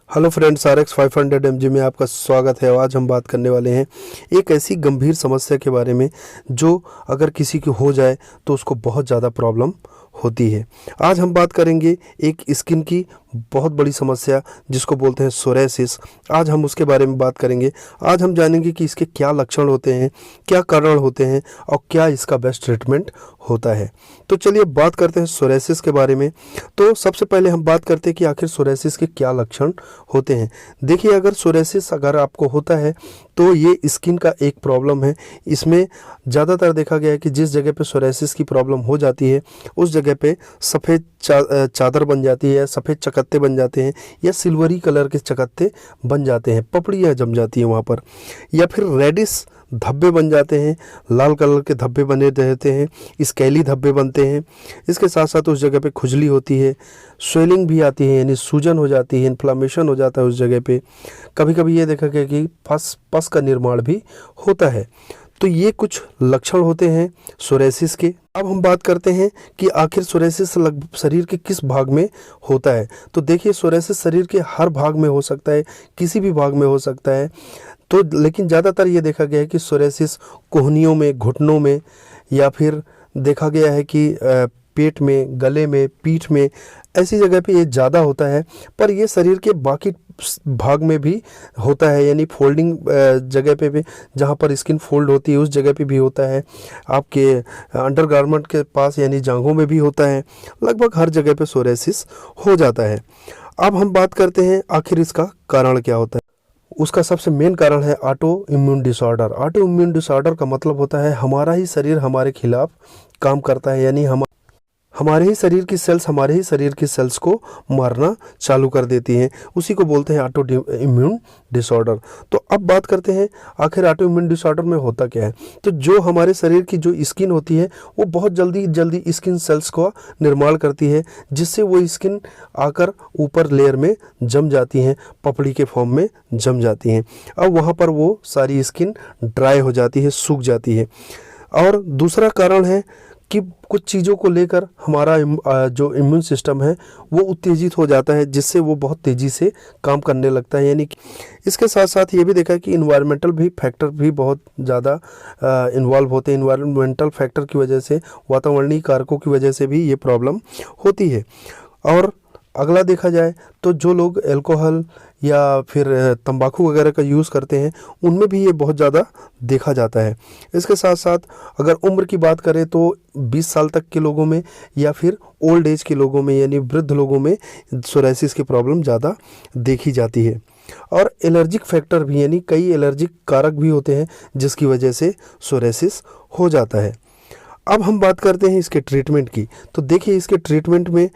Hello friends, RX 500 mg में आपका स्वागत है। आज हम बात करने वाले हैं एक ऐसी गंभीर समस्या के बारे में जो अगर किसी की हो जाए तो उसको बहुत ज़्यादा प्रॉब्लम होती है। आज हम बात करेंगे एक स्किन की बहुत बड़ी समस्या जिसको बोलते हैं सोरायसिस। आज हम उसके बारे में बात करेंगे। आज हम जानेंगे कि इसके क्या लक्षण होते हैं, क्या कारण होते हैं और क्या इसका बेस्ट ट्रीटमेंट होता है। तो चलिए बात करते हैं सोरायसिस के बारे में। तो सबसे पहले हम बात करते हैं कि आखिर सोरायसिस के क्या लक्षण होते हैं। देखिए, अगर सोरायसिस अगर आपको होता है तो ये स्किन का एक प्रॉब्लम है। इसमें ज़्यादातर देखा गया है कि जिस जगह पे सोरायसिस की प्रॉब्लम हो जाती है उस जगह पे सफ़ेद चादर बन जाती है, सफ़ेद चकत्ते बन जाते हैं या सिल्वरी कलर के चकत्ते बन जाते हैं, पपड़ियाँ जम जाती हैं वहाँ पर, या फिर रेडिश धब्बे बन जाते हैं, लाल कलर के धब्बे बने रहते हैं, स्केली धब्बे बनते हैं। इसके साथ साथ उस जगह पे खुजली होती है, स्वेलिंग भी आती है, यानी सूजन हो जाती है, इन्फ्लामेशन हो जाता है उस जगह पे। कभी कभी ये देखा गया कि पस का निर्माण भी होता है। तो ये कुछ लक्षण होते हैं सोरायसिस के। अब हम बात करते हैं कि आखिर सोरायसिस शरीर के किस भाग में होता है। तो देखिए, सोरायसिस शरीर के हर भाग में हो सकता है, किसी भी भाग में हो सकता है। तो लेकिन ज़्यादातर ये देखा गया है कि सोरायसिस कोहनियों में, घुटनों में, या फिर देखा गया है कि पेट में, गले में, पीठ में, ऐसी जगह पे ये ज़्यादा होता है। पर ये शरीर के बाकी भाग में भी होता है, यानी फोल्डिंग जगह पे भी, जहाँ पर स्किन फोल्ड होती है उस जगह पे भी होता है। आपके अंडरगारमेंट के पास यानी जांघों में भी होता है। लगभग हर जगह पे सोरायसिस हो जाता है। अब हम बात करते हैं आखिर इसका कारण क्या होता है। उसका सबसे मेन कारण है auto immune disorder. Auto immune disorder का मतलब होता है हमारा ही शरीर हमारे खिलाफ काम करता है, यानी हमारे ही शरीर की सेल्स हमारे ही शरीर की सेल्स को मारना चालू कर देती हैं। उसी को बोलते हैं ऑटो इम्यून डिसऑर्डर। तो अब बात करते हैं आखिर ऑटो इम्यून डिसऑर्डर में होता क्या है। तो जो हमारे शरीर की जो स्किन होती है वो बहुत जल्दी स्किन सेल्स का निर्माण करती है, जिससे वो स्किन आकर ऊपर लेयर में जम जाती हैं, पपड़ी के फॉर्म में जम जाती हैं। अब वहाँ पर वो सारी स्किन ड्राई हो जाती है, सूख जाती है। और दूसरा कारण है कि कुछ चीज़ों को लेकर हमारा जो इम्यून सिस्टम है वो उत्तेजित हो जाता है, जिससे वो बहुत तेज़ी से काम करने लगता है। यानी कि इसके साथ साथ ये भी देखा है कि इन्वायरमेंटल भी फैक्टर भी बहुत ज़्यादा इन्वॉल्व होते हैं। इन्वायरमेंटल फैक्टर की वजह से, वातावरणीय कारकों की वजह से भी ये प्रॉब्लम होती है। और अगला देखा जाए तो जो लोग अल्कोहल या फिर तंबाकू वगैरह का यूज़ करते हैं उनमें भी ये बहुत ज़्यादा देखा जाता है। इसके साथ साथ अगर उम्र की बात करें तो 20 साल तक के लोगों में या फिर ओल्ड एज के लोगों में, यानी वृद्ध लोगों में सोरायसिस की प्रॉब्लम ज़्यादा देखी जाती है। और एलर्जिक फैक्टर भी, यानी कई एलर्जिक कारक भी होते हैं जिसकी वजह से सोरायसिस हो जाता है। अब हम बात करते हैं इसके ट्रीटमेंट की। तो देखिए, इसके ट्रीटमेंट में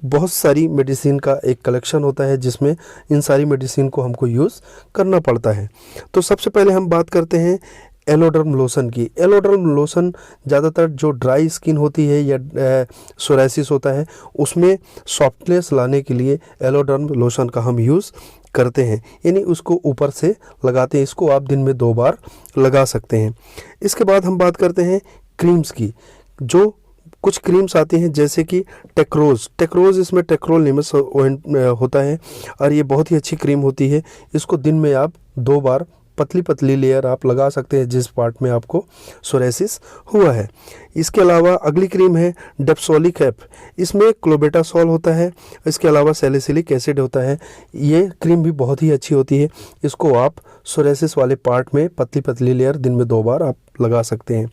बहुत सारी मेडिसिन का एक कलेक्शन होता है, जिसमें इन सारी मेडिसिन को हमको यूज़ करना पड़ता है। तो सबसे पहले हम बात करते हैं एलोडर्म लोशन की। एलोडर्म लोशन ज़्यादातर जो ड्राई स्किन होती है या सोरायसिस होता है उसमें सॉफ्टनेस लाने के लिए एलोडर्म लोशन का हम यूज़ करते हैं, यानी उसको ऊपर से लगाते हैं। इसको आप दिन में 2 बार लगा सकते हैं। इसके बाद हम बात करते हैं क्रीम्स की। जो कुछ क्रीम्स आती हैं जैसे कि टेक्रोज इसमें टेक्रोलिमस होता है और ये बहुत ही अच्छी क्रीम होती है। इसको दिन में आप 2 बार पतली लेयर आप लगा सकते हैं जिस पार्ट में आपको सोरायसिस हुआ है। इसके अलावा अगली क्रीम है डेप्सोलिक ऐप। इसमें क्लोबेटासोल होता है, इसके अलावा सैलिसिलिक एसिड होता है। ये क्रीम भी बहुत ही अच्छी होती है। इसको आप सोरायसिस वाले पार्ट में पतली लेयर दिन में 2 बार आप लगा सकते हैं।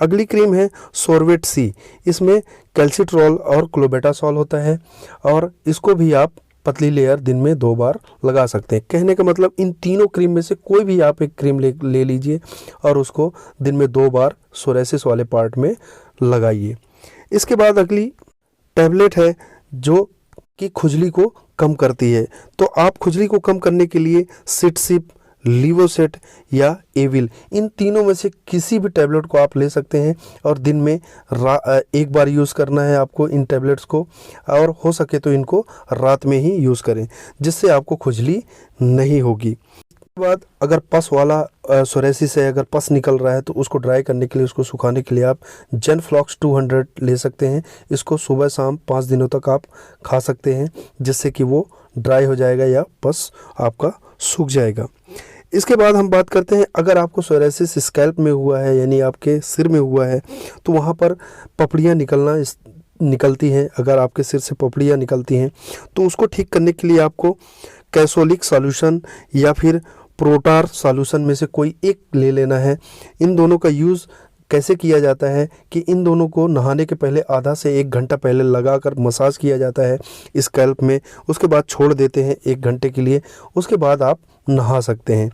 अगली क्रीम है सोरवेट सी। इसमें कैल्सिट्रॉल और क्लोबेटासोल होता है और इसको भी आप पतली लेयर दिन में 2 बार लगा सकते हैं। कहने का मतलब इन तीनों क्रीम में से कोई भी आप एक क्रीम ले लीजिए और उसको दिन में 2 बार सोरायसिस वाले पार्ट में लगाइए। इसके बाद अगली टैबलेट है जो कि खुजली को कम करती है। तो आप खुजली को कम करने के लिए सिटसिप, लिवोसेट या एविल, इन तीनों में से किसी भी टैबलेट को आप ले सकते हैं और दिन में 1 बार यूज़ करना है आपको इन टैबलेट्स को, और हो सके तो इनको रात में ही यूज़ करें, जिससे आपको खुजली नहीं होगी। उसके बाद अगर पस वाला सोरायसिस है, अगर पस निकल रहा है तो उसको ड्राई करने के लिए, उसको सुखाने के लिए आप जेनफ्लॉक्स 200 ले सकते हैं। इसको सुबह शाम 5 दिनों तक आप खा सकते हैं, जिससे कि वो ड्राई हो जाएगा या पस आपका सूख जाएगा। इसके बाद हम बात करते हैं, अगर आपको सोराइसिस स्कैल्प में हुआ है यानी आपके सिर में हुआ है तो वहाँ पर पपड़ियाँ निकलती हैं। अगर आपके सिर से पपड़ियाँ निकलती हैं तो उसको ठीक करने के लिए आपको कैसोलिक सॉल्यूशन या फिर प्रोटार सॉल्यूशन में से कोई एक ले लेना है। इन दोनों का यूज़ कैसे किया जाता है कि इन दोनों को नहाने के पहले आधा से 1 घंटा पहले लगाकर मसाज किया जाता है स्कैल्प में, उसके बाद छोड़ देते हैं 1 घंटे के लिए, उसके बाद आप नहा सकते हैं।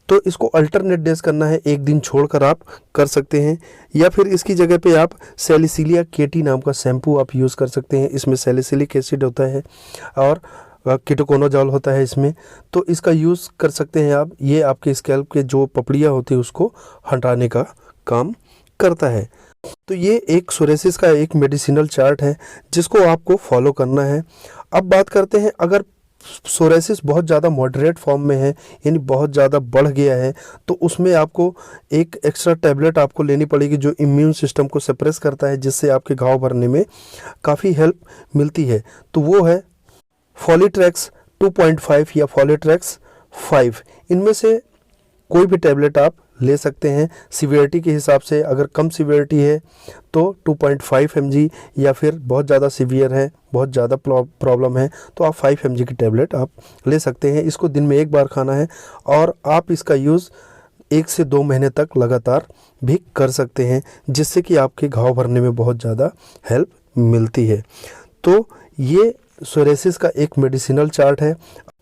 तो इसको अल्टरनेट डेज करना है, एक दिन छोड़कर आप कर सकते हैं, या फिर इसकी जगह पे आप सैलिसिलिया केटी नाम का शैम्पू आप यूज़ कर सकते हैं। इसमें सैलिसिलिक एसिड होता है और कीटोकोनाजोल होता है इसमें, तो इसका यूज़ कर सकते हैं आप। ये आपके स्कैल्प के जो पपड़ियाँ होती है उसको हटाने का काम करता है। तो ये एक सोराइसिस का एक मेडिसिनल चार्ट है जिसको आपको फॉलो करना है। अब बात करते हैं, अगर सोराइसिस बहुत ज़्यादा मॉडरेट फॉर्म में है यानी बहुत ज़्यादा बढ़ गया है तो उसमें आपको एक एक्स्ट्रा टैबलेट आपको लेनी पड़ेगी जो इम्यून सिस्टम को सप्रेस करता है, जिससे आपके घाव भरने में काफ़ी हेल्प मिलती है। तो वो है फॉलीट्रैक्स 2.5 या फॉलीट्रैक्स 5। इनमें से कोई भी टैबलेट आप ले सकते हैं सीवियरिटी के हिसाब से। अगर कम सीवियरिटी है तो 2.5 mg, या फिर बहुत ज़्यादा सीवियर है, बहुत ज़्यादा प्रॉब्लम है तो आप 5 mg की टैबलेट आप ले सकते हैं। इसको दिन में 1 बार खाना है और आप इसका यूज़ 1 से 2 महीने तक लगातार भी कर सकते हैं, जिससे कि आपके घाव भरने में बहुत ज़्यादा हेल्प मिलती है। तो ये सोराइसिस का एक मेडिसिनल चार्ट है।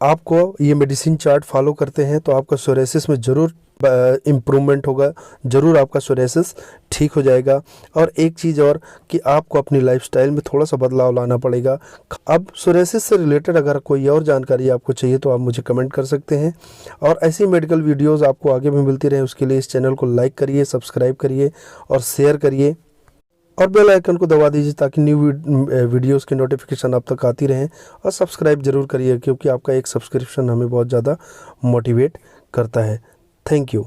आपको ये मेडिसिन चार्ट फॉलो करते हैं तो आपका सोराइसिस में ज़रूर इम्प्रूवमेंट होगा, ज़रूर आपका सोराइसिस ठीक हो जाएगा। और एक चीज़ और कि आपको अपनी लाइफस्टाइल में थोड़ा सा बदलाव लाना पड़ेगा। अब सोराइसिस से रिलेटेड अगर कोई और जानकारी आपको चाहिए तो आप मुझे कमेंट कर सकते हैं, और ऐसी मेडिकल वीडियोज़ आपको आगे भी मिलती रहे उसके लिए इस चैनल को लाइक करिए, सब्सक्राइब करिए और शेयर करिए, और बेल आइकन को दबा दीजिए ताकि न्यू वीडियोस की नोटिफिकेशन आप तक आती रहें। और सब्सक्राइब जरूर करिए क्योंकि आपका एक सब्सक्रिप्शन हमें बहुत ज़्यादा मोटिवेट करता है। Thank you.